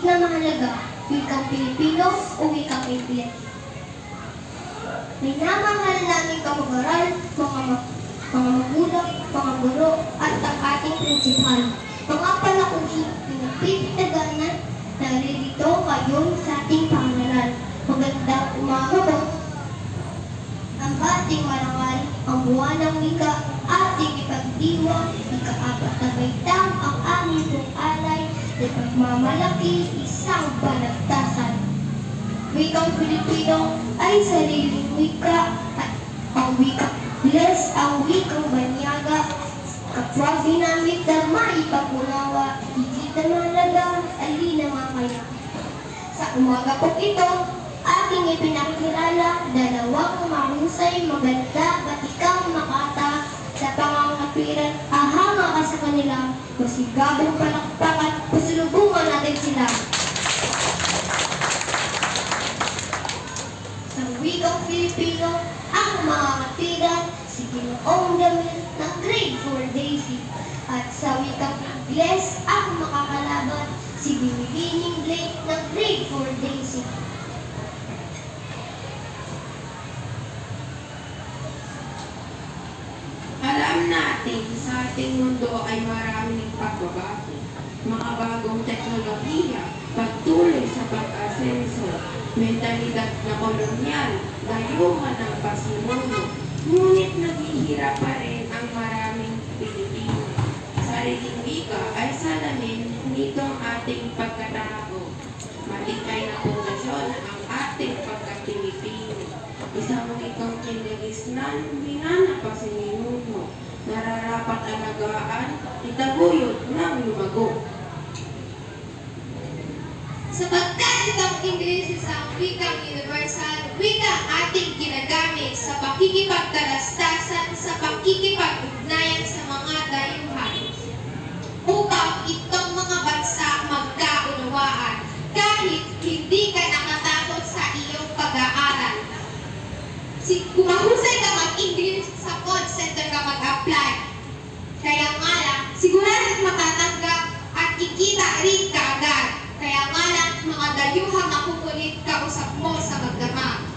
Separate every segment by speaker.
Speaker 1: na mahalaga, wikang Pilipino o wikang Ingles. Minamahal namin kamag-aral, mga magulang, mga guro, at ang ating prinsipal. Mga palakuhin, pinagpipitagan na naririto kayo sa ating pangaralan. Magandang umaga po. Ang ating marangal, ang buwan ng wika, ating ipagdiwang, ika-apat na baitang ang aming pong alay, at pagmamalaki isang panagtasan. Wikang Pilipino ay sariling wika at ang wikang Ingles, ang wikang banyaga, kapwa ginamit na maipapunawa, higit na mahalaga, alin na makaya. Sa umaga po ito, aking ipinakilala, dalawang mahusay, maganda, batikang makata, sa pangangapiran, ahanga ka sa kanila, masigabong palakpakan, pasulubungan natin sila. Sa wikang Filipino, ang mga katiran, si Ginoong Gamil ng grade 4 Daisy. At sa wikang Ingles, ang makakalaban, si Binibining Blake ng grade 4 Daisy.
Speaker 2: Alam natin, sa ating mundo ay maraming pagbabago. Mga bagong teknolohiya, pagtuloy sa pag-asenso, mentalidad na kolonyal, dayuhan ng pasimuno. Ngunit naghihirap pa rin ang maraming Pilipino. Sariling wika ay salamin nitong ating pagkatao. Matibay na pundasyon ang ating pagka-Pilipino. Isang wikang kinagisnan, binana pa si Ninuno. Nararapat alagaan, itaguyod ng lumago.
Speaker 3: Sapagkat itong Ingles isang wikang universal, wikang ating ginagamit sa pakikipagtalastasan, sa pakikipag-ugnayan sa mga dayuhan. Upang itong mga bansa magkaunawaan, kahit hindi ka nakatakot sa iyong pag-aaral. Kung mahusay ka mag-English, sa call center ka mag-apply. Kaya nga lang, sigurado matatanggap at kikita rin ka agad. Kaya nga lang, mga dayuhang nakukulit kausap mo sa magdamag.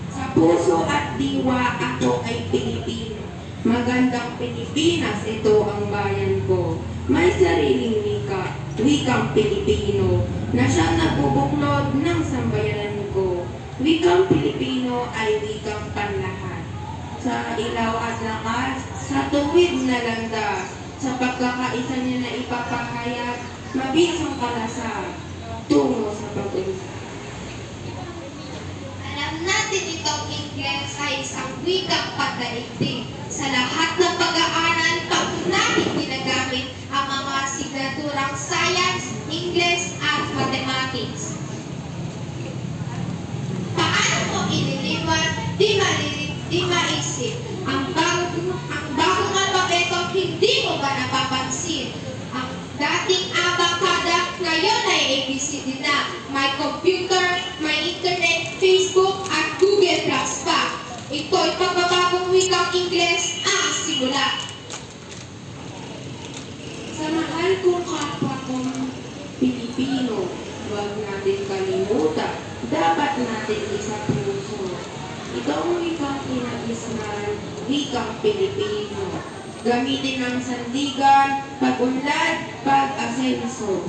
Speaker 2: Sa puso at diwa ako ay Pilipino. Magandang Pilipinas, ito ang bayan ko. May sariling wika, wikang Pilipino, na siyang nagbubuklod ng sambayanan ko. Wikang Pilipino ay wikang panlahat. Sa ilaw at lakas, sa tuwid na landas, sa pagkakaisa niya na ipapahayag, mabisang kalasag, tungo sa pag-unsa.
Speaker 3: Alam natin itong Ingles ay isang wikang pagdaigdig. Sa lahat ng pag-aaral, natin ginagamit ang mga signaturang science, English, at mathematics. Paano mo ililiwan, di maisip? Ang bagong alpabeto, hindi mo ba napapansin? Ang dating abacada, ngayon ay ABCD na. May computer, may internet, Facebook, at Google Plus pa. Ito'y pagbabagong wikang Ingles ang simula.
Speaker 2: Sa mahal kong kapwa kong Pilipino, huwag natin kalimutan, dapat natin isa puso. Itong wikang kinagisnan, wikang Pilipino. Gamitin ang sandigan, pag-unlad, pag-asenso.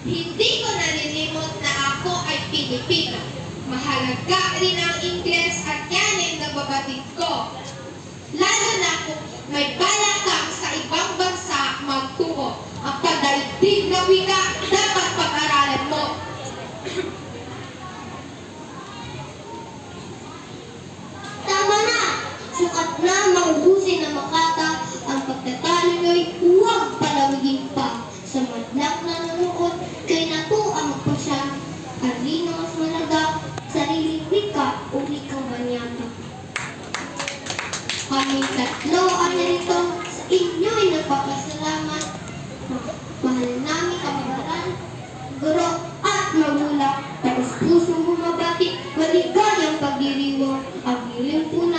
Speaker 3: Hindi ko nalilimot na ako ay Pilipino. Mahalaga rin ang Ingles at yan ay nagbabatid ko. Lalo na kung may balak kang sa ibang bansa magtungo. Ang pagdaigdig na wika dapat pag-aralan mo.
Speaker 1: Tama na! Sukat na mahuhusay na makata, ang pagtatalo nyo'y huwag palawigin pa. Sa madlak na nanood, kay nato ang magpasya. Alin ang mas malaga, sariling wika o wikang banyata. Kaming tatlo ang narito, sa inyo'y nagpapasalamat. Mahal namin kamag-aral, guro at magulang. Tapos puso bumabati, maligayang pagdiriwang, ang hiling puno